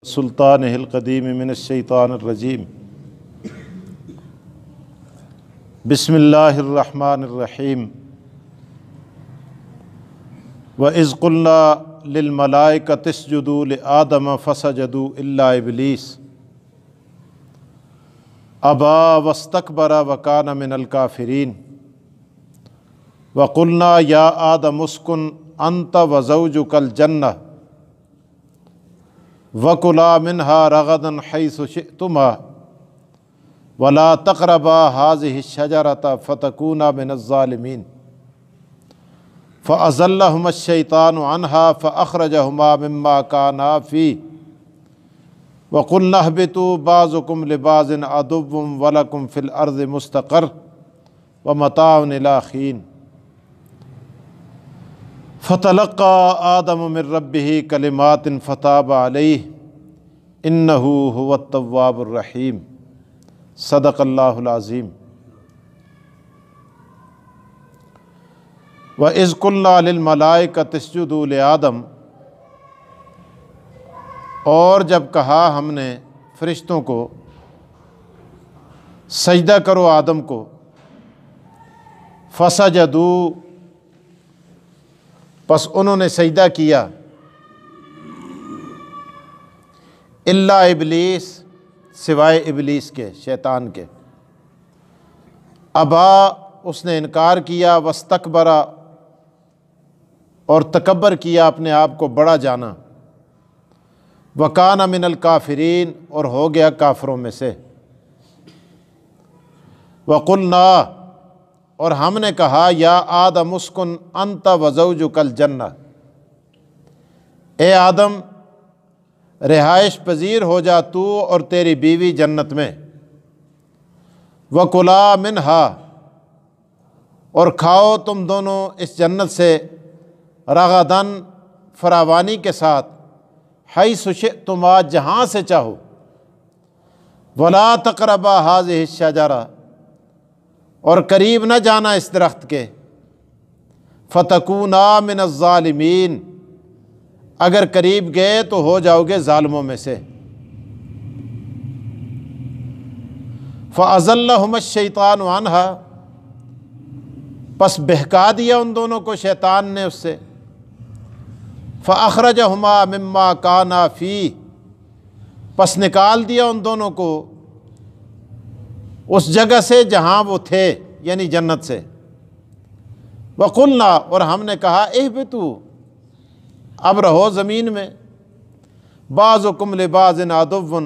سلطان القدیم من الشیطان الرجیم بسم اللہ الرحمن الرحیم وَإِذْ قُلْنَا لِلْمَلَائِكَةِ اسْجُدُوا لِآدَمَ فَسَجَدُوا إِلَّا إِبْلِيسَ أَبَى وَاسْتَكْبَرَ وَكَانَ مِنَ الْكَافِرِينَ وَقُلْنَا يَا آدَمُ اسْكُنْ أَنْتَ وَزَوْجُكَ الْجَنَّةَ وَكُلَا مِنْهَا رَغَدًا حَيْثُ شِئْتُمَا وَلَا تَقْرَبَا هَٰذِهِ الشَّجَرَةَ فَتَكُونَا مِنَ الظَّالِمِينَ فَأَزَلَّهُمَا الشَّيْطَانُ عَنْهَا فَأَخْرَجَهُمَا مِمَّا كَانَا فِيهِ وَقُلْنَا اهْبِطُوا بَعْضُكُمْ لِبَعْضٍ عَدُوٌّ وَلَكُمْ فِي الْأَرْضِ مُسْتَقَرٌّ وَمَتَاعٌ إِلَىٰ حِينٍ فَتَلَقَّىٰ آدَمُ مِن رَّبِّهِ كَلِمَاتٍ فَتَابَ عَلَيْهِ إِنَّهُ هُوَ التَّوَّابُ الرَّحِيمُ صدق اللہ العظیم۔ وَإِذْ قُلْنَا لِلْمَلَائِكَةِ اسْجُدُوا لِآدَمَ، اور جب کہا ہم نے فرشتوں کو سجدہ کرو آدم کو، فَسَجَدُوا، پس انہوں نے سجدہ کیا، الا ابلیس، سوائے ابلیس کے، شیطان کے، ابا، اس نے انکار کیا، واستکبر، اور تکبر کیا، اپنے آپ کو بڑا جانا، وکان من الکافرین، اور ہو گیا کافروں میں سے، وقلنا، اور ہم نے کہا، یا آدم اسکن انت وزوجک الجنہ، اے آدم رہائش پذیر ہو جا تو اور تیری بیوی جنت میں، وَكُلَا مِنْهَا، اور کھاؤ تم دونوں اس جنت سے، رغداً، فراوانی کے ساتھ، حیث شئتما، جہاں سے چاہو، وَلَا تَقْرَبَا هَٰذِهِ الشَّجَرَةَ، اور قریب نہ جانا اس درخت کے، فَتَكُونَا مِنَ الظَّالِمِينَ، اگر قریب گئے تو ہو جاؤ گے ظالموں میں سے۔ فَأَزَلَّهُمَا الشَّيْطَانُ عَنْهَا، پس بہکا دیا ان دونوں کو شیطان نے اس سے، فَأَخْرَجَهُمَا مِمَّا كَانَا فِيهِ، پس نکال دیا ان دونوں کو اس جگہ سے جہاں وہ تھے، یعنی جنت سے، وَقُلْنَا، اور ہم نے کہا، اِهْبِطُوا، اب رہو زمین میں، بَعْضُكُمْ لِبَعْضٍ عَدُوٌّ،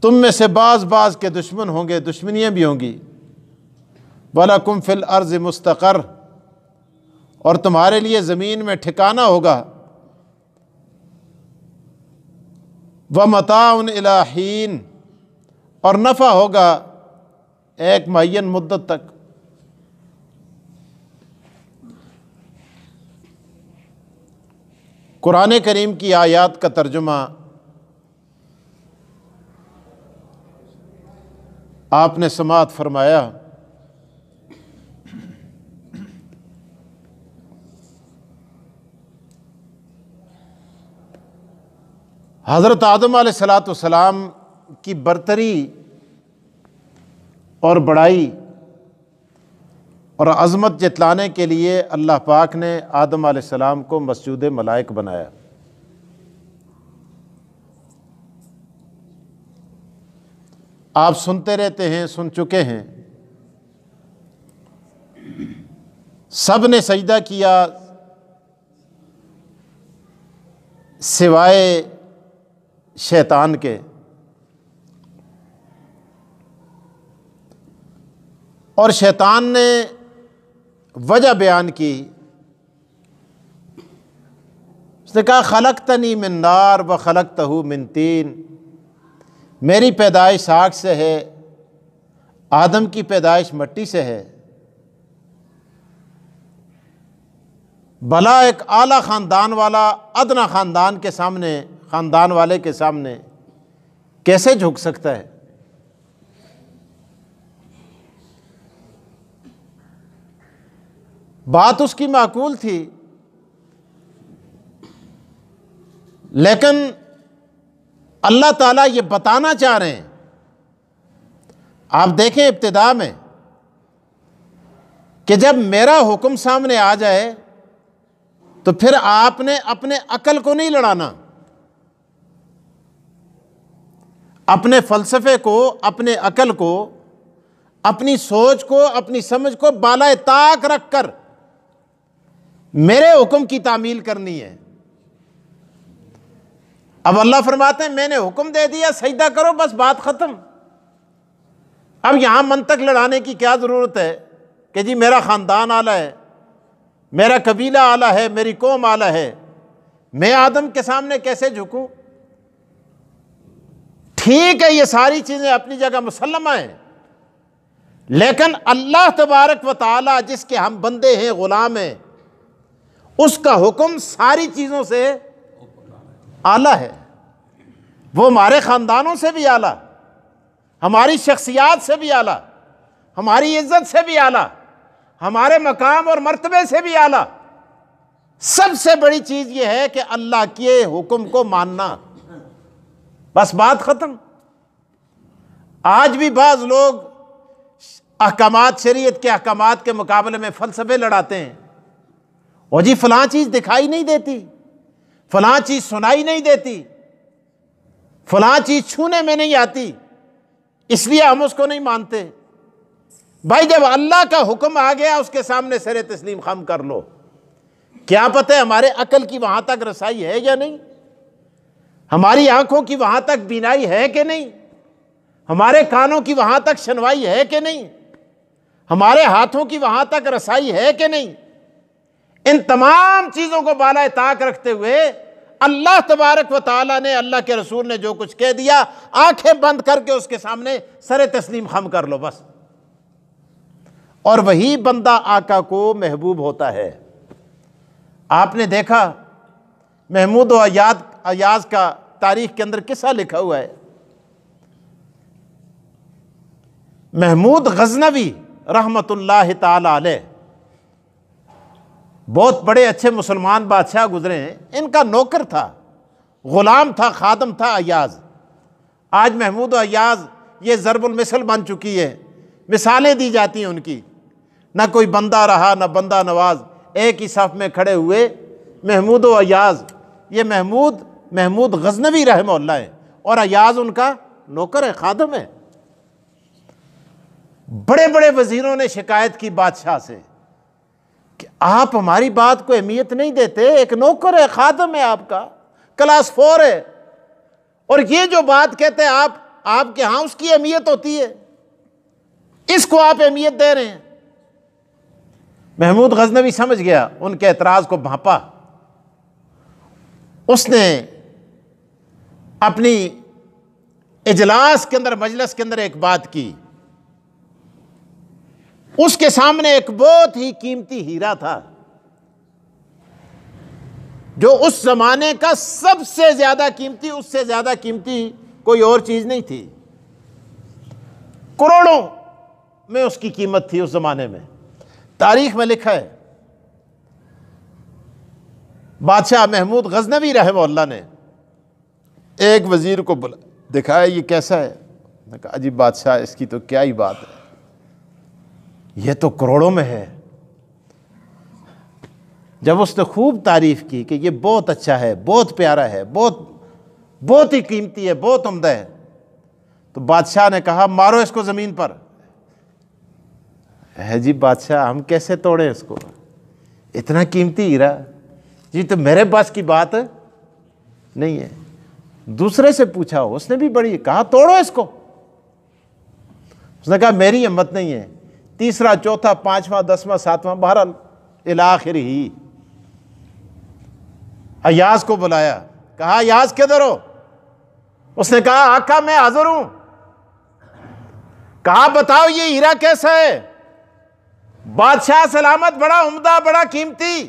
تم میں سے بعض کے دشمن ہوں گے، دشمنیاں بھی ہوں گی، وَلَكُمْ فِي الْأَرْضِ مُسْتَقَرٌّ، اور تمہارے لیے زمین میں ٹھکانہ ہوگا، وَمَتَاعٌ إِلَىٰ حِينٍ، اور نفع ہوگا ایک معین مدت تک۔ قرآن کریم کی آیات کا ترجمہ آپ نے سماعت فرمایا۔ حضرت آدم علیہ السلام کی برتری اور بڑائی اور عظمت جتلانے کے لیے اللہ پاک نے آدم علیہ السلام کو مسجود ملائک بنایا۔ آپ سنتے رہتے ہیں، سن چکے ہیں، سب نے سجدہ کیا سوائے شیطان کے، اور شیطان نے وجہ بیان کی، اس نے کہا، خلقتنی من نار وخلقتہ من طین، میری پیدائش آگ سے ہے، آدم کی پیدائش مٹی سے ہے، بھلا ایک اعلیٰ خاندان والا ادنا خاندان کے سامنے، خاندان والے کے سامنے کیسے جھک سکتا ہے؟ بات اس کی معقول تھی، لیکن اللہ تعالیٰ یہ بتانا چاہ رہے ہیں، آپ دیکھیں ابتدا میں کہ جب میرا حکم سامنے آ جائے تو پھر آپ نے اپنے عقل کو نہیں لڑانا، اپنے فلسفے کو، اپنے عقل کو، اپنی سوچ کو، اپنی سمجھ کو بالائے طاق رکھ کر میرے حکم کی تعمیل کرنی ہے۔ اب اللہ فرماتے ہیں میں نے حکم دے دیا سجدہ کرو، بس بات ختم۔ اب یہاں منطق لڑانے کی کیا ضرورت ہے کہ جی میرا خاندان اعلیٰ ہے، میرا قبیلہ اعلیٰ ہے، میری قوم اعلیٰ ہے، میں آدم کے سامنے کیسے جھکوں؟ ٹھیک ہے، یہ ساری چیزیں اپنی جگہ مسلمہ ہیں، لیکن اللہ تبارک و تعالی جس کے ہم بندے ہیں، غلام ہیں، اس کا حکم ساری چیزوں سے اعلیٰ ہے۔ وہ ہمارے خاندانوں سے بھی اعلیٰ، ہماری شخصیات سے بھی اعلیٰ، ہماری عزت سے بھی اعلیٰ، ہمارے مقام اور مرتبے سے بھی اعلیٰ۔ سب سے بڑی چیز یہ ہے کہ اللہ کے حکم کو ماننا، بس بات ختم۔ آج بھی بعض لوگ احکامات، شریعت کے احکامات کے مقابلے میں فلسفے لڑاتے ہیں، اور جی فلاں چیز دکھائی نہیں دیتی، فلاں چیز سنائی نہیں دیتی، فلاں چیز چھونے میں نہیں آتی، اس لیے ہم اس کو نہیں مانتے۔ بھائی جب اللہ کا حکم آ گیا اس کے سامنے سر تسلیم خم کر لو۔ کیا پتہ ہے ہمارے عقل کی وہاں تک رسائی ہے یا نہیں، ہماری آنکھوں کی وہاں تک بینائی ہے کہ نہیں، ہمارے کانوں کی وہاں تک سنوائی ہے کہ نہیں، ہمارے ہاتھوں کی وہاں تک رسائی ہے کہ نہیں۔ ان تمام چیزوں کو بالائے طاق رکھتے ہوئے اللہ تبارک و تعالیٰ نے، اللہ کے رسول نے جو کچھ کہہ دیا، آنکھیں بند کر کے اس کے سامنے سر تسلیم خم کر لو بس۔ اور وہی بندہ آقا کو محبوب ہوتا ہے۔ آپ نے دیکھا محمود و ایاز کا تاریخ کے اندر قصہ لکھا ہوا ہے۔ محمود غزنوی رحمت اللہ تعالی علیہ بہت بڑے اچھے مسلمان بادشاہ گزرے ہیں، ان کا نوکر تھا، غلام تھا، خادم تھا ایاز۔ آج محمود و ایاز یہ ضرب المثل بن چکی ہے، مثالیں دی جاتی ہیں ان کی، نہ کوئی بندہ رہا نہ بندہ نواز، ایک ہی صف میں کھڑے ہوئے محمود و ایاز۔ یہ محمود غزنوی رحمہ اللہ ہے، اور ایاز ان کا نوکر ہے، خادم ہے۔ بڑے بڑے وزیروں نے شکایت کی بادشاہ سے کہ آپ ہماری بات کو اہمیت نہیں دیتے، ایک نوکر ہے، خادم ہے آپ کا، کلاس 4 ہے، اور یہ جو بات کہتے ہیں آپ کے ہاں اس کی اہمیت ہوتی ہے، اس کو آپ اہمیت دے رہے ہیں۔ محمود غزنوی سمجھ گیا، ان کے اعتراض کو بھانپا۔ اس نے اپنی اجلاس کے اندر، مجلس کے اندر ایک بات کی۔ اس کے سامنے ایک بہت ہی قیمتی ہیرا تھا، جو اس زمانے کا سب سے زیادہ قیمتی، اس سے زیادہ قیمتی کوئی اور چیز نہیں تھی، کروڑوں میں اس کی قیمت تھی اس زمانے میں۔ تاریخ میں لکھا ہے بادشاہ محمود غزنوی رحمہ اللہ نے ایک وزیر کو دکھایا، یہ کیسا ہے؟ نے کہا جی بادشاہ اس کی تو کیا ہی بات ہے، یہ تو کروڑوں میں ہے۔ جب اس نے خوب تعریف کی کہ یہ بہت اچھا ہے، بہت پیارا ہے، بہت ہی قیمتی ہے، بہت عمدہ ہے، تو بادشاہ نے کہا مارو اس کو زمین پر۔ ہے جی بادشاہ ہم کیسے توڑیں اس کو، اتنا قیمتی ہیرا، جی تو میرے پاس کی بات نہیں ہے۔ دوسرے سے پوچھا، اس نے بھی بڑی کہا توڑو اس کو، اس نے کہا میری ہمت نہیں ہے۔ تیسرا، چوتھا، پانچواں، 10واں، 7واں، بہرحال الاخر ہی ایاز کو بلایا، کہا ایاز کدھر ہو؟ اس نے کہا آقا میں حاضر ہوں۔ کہا بتاؤ یہ ہیرا کیسا ہے؟ بادشاہ سلامت، بڑا عمدہ، بڑا قیمتی،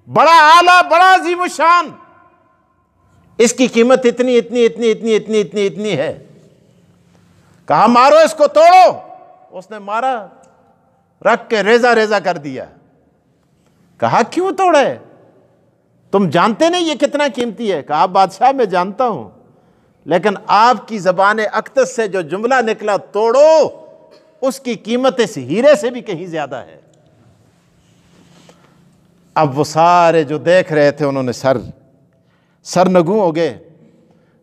بڑا اعلیٰ، بڑا عظیم الشان، اس کی قیمت اتنی اتنی اتنی اتنی اتنی اتنی اتنی ہے۔ کہا مارو اس کو، توڑو۔ اس نے مارا، رکھ کے ریزہ ریزہ کر دیا۔ کہا کیوں توڑے؟ تم جانتے نہیں یہ کتنا قیمتی ہے؟ کہا بادشاہ میں جانتا ہوں، لیکن آپ کی زبان اقدس سے جو جملہ نکلا توڑو، اس کی قیمت اس ہیرے سے بھی کہیں زیادہ ہے۔ اب وہ سارے جو دیکھ رہے تھے انہوں نے سرنگوں ہو گئے۔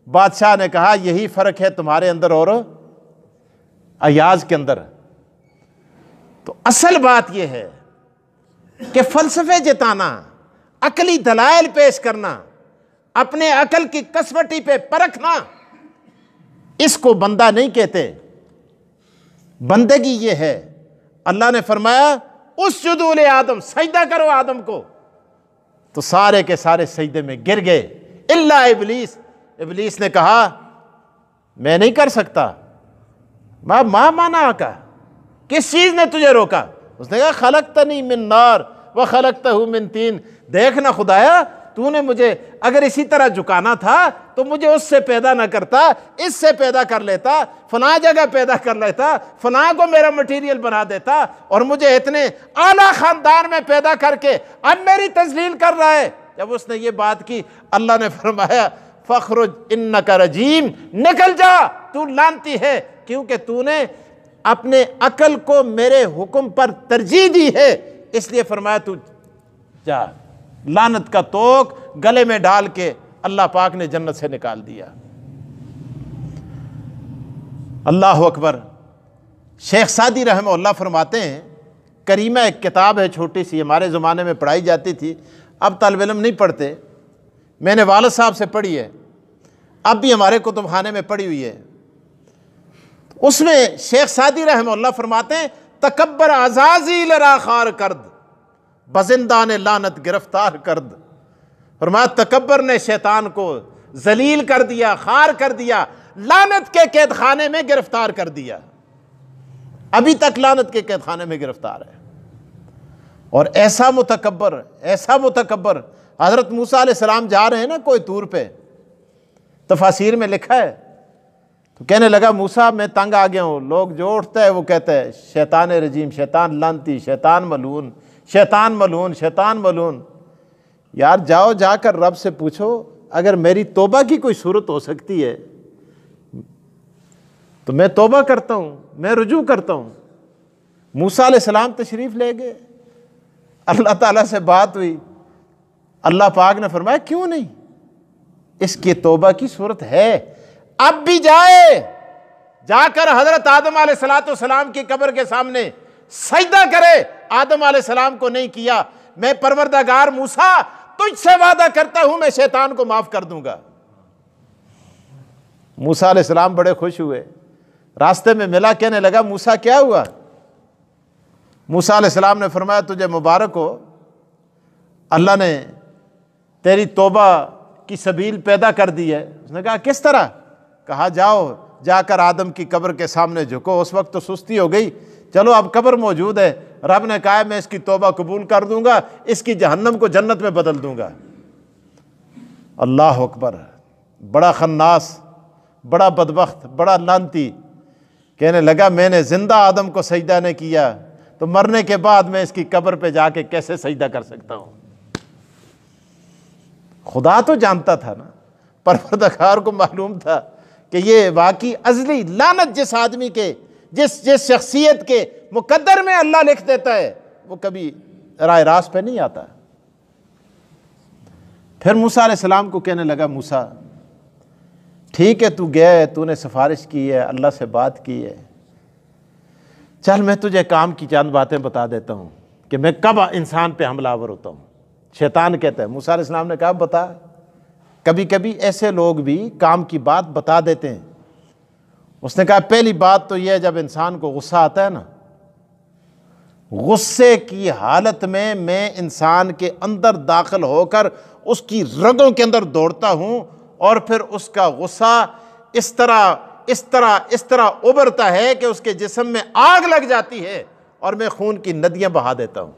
بادشاہ نے کہا یہی فرق ہے تمہارے اندر اور ایاز کے اندر۔ تو اصل بات یہ ہے کہ فلسفے جتانا، عقلی دلائل پیش کرنا، اپنے عقل کی کسوٹی پہ پرکھنا، اس کو بندہ نہیں کہتے۔ بندگی یہ ہے، اللہ نے فرمایا اسجدوا لآدم، سجدہ کرو آدم کو، تو سارے کے سارے سجدے میں گر گئے الا ابلیس۔ ابلیس نے کہا میں نہیں کر سکتا۔ ماں مانا کا، کس چیز نے تجھے روکا؟ اس نے کہا خلقتنی من نار وخلقتہ من طین۔ دیکھنا خدایا، تو نے مجھے اگر اسی طرح جھکانا تھا تو مجھے اس سے پیدا نہ کرتا، اس سے پیدا کر لیتا، فلاں جگہ پیدا کر لیتا، فلاں کو میرا مٹیریل بنا دیتا، اور مجھے اتنے اعلیٰ خاندان میں پیدا کر کے اب میری تذلیل کر رہا ہے۔ جب اس نے یہ بات کی، اللہ نے فرمایا فخرج انک رجیم، نکل جا، تو لعنتی ہے، کیونکہ تو نے اپنے عقل کو میرے حکم پر ترجیح دی ہے، اس لیے فرمایا تو جا۔ لعنت کا توق گلے میں ڈال کے اللہ پاک نے جنت سے نکال دیا۔ اللہ اکبر۔ شیخ سعدی رحمہ اللہ فرماتے ہیں، کریمہ ایک کتاب ہے چھوٹی سی، ہمارے زمانے میں پڑھائی جاتی تھی، اب طالب علم نہیں پڑھتے، میں نے والد صاحب سے پڑھی ہے، اب بھی ہمارے کتب خانے میں پڑھی ہوئی ہے۔ اس میں شیخ سعدی رحمہ اللہ فرماتے ہیں تکبر عزازیل را خار کرد، بزندان لعنت گرفتار کرد۔ فرمایا تکبر نے شیطان کو ذلیل کر دیا، خار کر دیا، لعنت کے قید خانے میں گرفتار کر دیا، ابھی تک لعنت کے قید خانے میں گرفتار ہے۔ اور ایسا متکبر، حضرت موسیٰ علیہ السلام جا رہے ہیں نا کوئی طور پہ، تفاسیر میں لکھا ہے، تو کہنے لگا موسیٰ میں تنگ آ گیا ہوں، لوگ جو اٹھتا ہے وہ کہتا ہے شیطان رجیم، شیطان لعنتی، شیطان ملعون، شیطان ملعون، شیطان ملعون۔ یار جاؤ، جا کر رب سے پوچھو اگر میری توبہ کی کوئی صورت ہو سکتی ہے تو میں توبہ کرتا ہوں، میں رجوع کرتا ہوں۔ موسیٰ علیہ السلام تشریف لے گئے، اللہ تعالیٰ سے بات ہوئی، اللہ پاک نے فرمایا کیوں نہیں، اس کی توبہ کی صورت ہے، اب بھی جائے، جا کر حضرت آدم علیہ السلام کی قبر کے سامنے سجدہ کرے۔ آدم علیہ السلام کو نہیں کیا، میں پروردگار موسیٰ تجھ سے وعدہ کرتا ہوں میں شیطان کو معاف کر دوں گا۔ موسیٰ علیہ السلام بڑے خوش ہوئے، راستے میں ملا، کہنے لگا موسیٰ کیا ہوا؟ موسیٰ علیہ السلام نے فرمایا تجھے مبارک ہو، اللہ نے تیری توبہ کی سبیل پیدا کر دی ہے۔ اس نے کہا کس طرح؟ کہا جاؤ، جا کر آدم کی قبر کے سامنے جھکو، اس وقت تو سستی ہو گئی، چلو اب قبر موجود ہے، رب نے کہا میں اس کی توبہ قبول کر دوں گا، اس کی جہنم کو جنت میں بدل دوں گا۔ اللہ اکبر۔ بڑا خناس، بڑا بدبخت، بڑا لعنتی کہنے لگا میں نے زندہ آدم کو سجدہ نہیں کیا تو مرنے کے بعد میں اس کی قبر پہ جا کے کیسے سجدہ کر سکتا ہوں؟ خدا تو جانتا تھا نا، پروردگار کو معلوم تھا کہ یہ واقعی ازلی لعنت جس آدمی کے، جس شخصیت کے مقدر میں اللہ لکھ دیتا ہے وہ کبھی راہ راست پہ نہیں آتا۔ پھر موسیٰ علیہ السلام کو کہنے لگا موسیٰ ٹھیک ہے تو گیا ہے، تو نے سفارش کی ہے، اللہ سے بات کی ہے، چل میں تجھے کام کی چند باتیں بتا دیتا ہوں کہ میں کب انسان پہ حملہ آور ہوتا ہوں۔ شیطان کہتا ہے، موسیٰ علیہ السلام نے کہا بتا۔ کبھی کبھی ایسے لوگ بھی کام کی بات بتا دیتے ہیں۔ اس نے کہا پہلی بات تو یہ ہے جب انسان کو غصہ آتا ہے نا، غصے کی حالت میں انسان کے اندر داخل ہو کر اس کی رگوں کے اندر دوڑتا ہوں، اور پھر اس کا غصہ اس طرح ابھرتا ہے کہ اس کے جسم میں آگ لگ جاتی ہے، اور میں خون کی ندیاں بہا دیتا ہوں،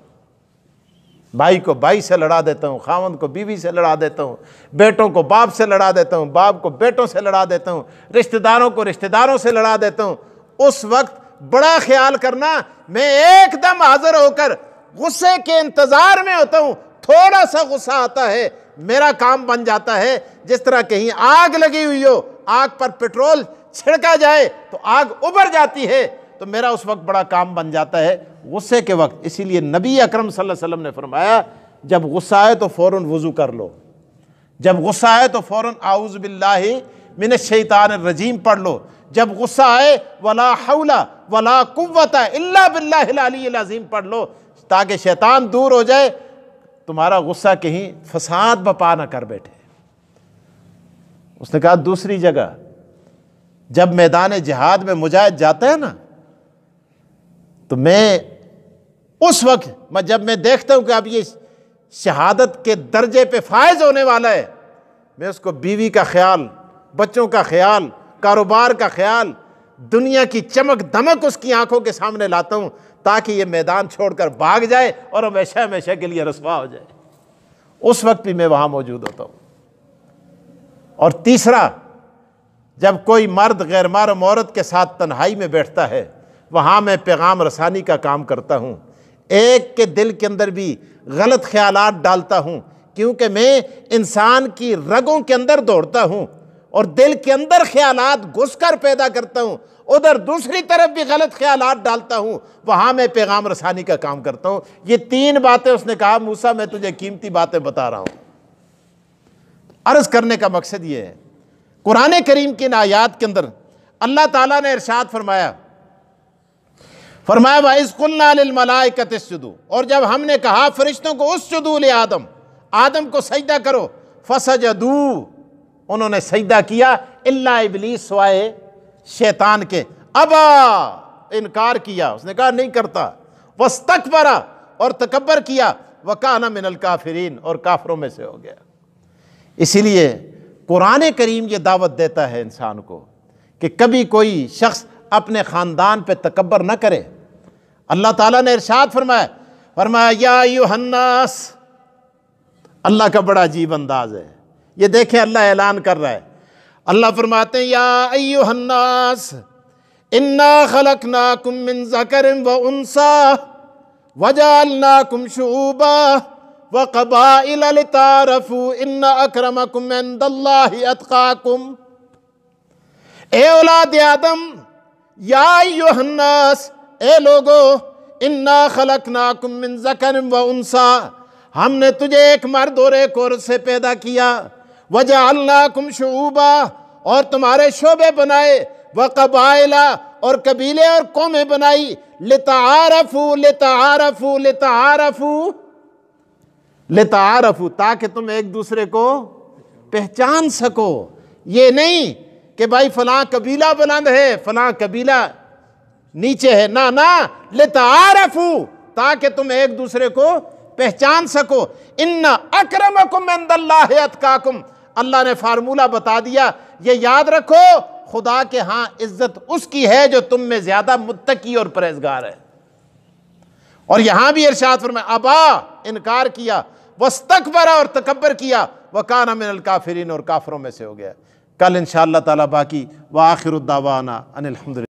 بھائی کو بھائی سے لڑا دیتا ہوں، خاوند کو بیوی سے لڑا دیتا ہوں، بیٹوں کو باپ سے لڑا دیتا ہوں، باپ کو بیٹوں سے لڑا دیتا ہوں، رشتہ داروں کو رشتہ داروں سے لڑا دیتا ہوں۔ اس وقت بڑا خیال کرنا، میں ایک دم حاضر ہو کر غصے کے انتظار میں ہوتا ہوں، تھوڑا سا غصہ آتا ہے میرا کام بن جاتا ہے جس طرح کہیں آگ لگی ہوئی ہو، آگ پر پیٹرول چھڑکا جائے تو آگ ابھر جاتی ہے، تو میرا اس وقت بڑا کام بن جاتا ہے غصے کے وقت۔ اسی لیے نبی اکرم صلی اللہ علیہ وسلم نے فرمایا جب غصہ آئے تو فوراً وضو کر لو، جب غصہ آئے تو فوراً اعوذ باللہ من الشیطان الرجیم پڑھ لو، جب غصہ آئے ولا حول ولا قوت الا باللہ العلی العظیم پڑھ لو، تاکہ شیطان دور ہو جائے، تمہارا غصہ کہیں فساد بپا نہ کر بیٹھے۔ اس نے کہا دوسری جگہ جب میدان جہاد میں مجاہد جاتا ہے نا، تو میں اس وقت جب میں دیکھتا ہوں کہ اب یہ شہادت کے درجے پہ فائز ہونے والا ہے، میں اس کو بیوی کا خیال، بچوں کا خیال، کاروبار کا خیال، دنیا کی چمک دمک اس کی آنکھوں کے سامنے لاتا ہوں تاکہ یہ میدان چھوڑ کر بھاگ جائے اور ہمیشہ ہمیشہ کے لیے رسوا ہو جائے۔ اس وقت بھی میں وہاں موجود ہوتا ہوں۔ اور تیسرا، جب کوئی مرد غیر محرم عورت کے ساتھ تنہائی میں بیٹھتا ہے، وہاں میں پیغام رسانی کا کام کرتا ہوں، ایک کے دل کے اندر بھی غلط خیالات ڈالتا ہوں، کیونکہ میں انسان کی رگوں کے اندر دوڑتا ہوں اور دل کے اندر خیالات گھس کر پیدا کرتا ہوں، ادھر دوسری طرف بھی غلط خیالات ڈالتا ہوں، وہاں میں پیغام رسانی کا کام کرتا ہوں۔ یہ تین باتیں اس نے کہا موسیٰ میں تجھے قیمتی باتیں بتا رہا ہوں۔ عرض کرنے کا مقصد یہ ہے، قرآن کریم کی ان آیات کے اندر اللہ تعالیٰ نے ارشاد فرمایا وَإِذْ قُلْنَا لِلْمَلَائِكَةِ اسْجُدُوا، اور جب ہم نے کہا فرشتوں کو اسجدوا لآدم، آدم کو سجدہ کرو، فَسَجَدُوا، انہوں نے سجدہ کیا، اِلَّا ابلیس، سوائے شیطان کے، ابا، انکار کیا، اس نے کہا نہیں کرتا، وَاسْتَكْبَرَ، اور تکبر کیا، وَكَانَ مِنَ الْكَافِرِينَ، اور کافروں میں سے ہو گیا۔ اسی لیے قرآن کریم یہ دعوت دیتا ہے انسان کو کہ کبھی کوئی شخص اپنے خاندان پہ تکبر نہ کرے۔ اللہ تعالیٰ نے ارشاد فرمایا یا ایھا الناس، اللہ کا بڑا عجیب انداز ہے، یہ دیکھیں اللہ اعلان کر رہا ہے، اللہ فرماتے ہیں یا ایھا الناس انا خلقناکم من ذکر و انثی وجعلناکم شعوبا وقبائل لتعارفوا ان اکرمکم عند اللہ اتقاکم۔ اے اولاد آدم، یا ایھا الناس، اے لوگو، انا خلقناکم من ذکر و انثی، ہم نے تجھے ایک مرد اور ایک عورت سے پیدا کیا، وجعلناکم شعوبا، اور تمہارے شعبے بنائے، وقبائل، اور قبیلے اور قومیں بنائی، لتعارفوا لتعارفوا لتعارفوا لتعارفوا، تاکہ تم ایک دوسرے کو پہچان سکو۔ یہ نہیں کہ بھائی فلاں قبیلہ بلند ہے فلاں قبیلہ نیچے ہے، نہ لتعارفوا، تاکہ تم ایک دوسرے کو پہچان سکو۔ ان اکرمکم عند اللہ اتقاکم، اللہ نے فارمولہ بتا دیا، یہ یاد رکھو خدا کے ہاں عزت اس کی ہے جو تم میں زیادہ متقی اور پرہیزگار ہے۔ اور یہاں بھی ارشاد فرمایا ابا، انکار کیا، واستکبر، اور تکبر کیا، وکان من الکافرین، اور کافروں میں سے ہو گیا۔ کل انشاءاللہ تعالی باقی، وآخر الدعوانا ان الحمد للہ۔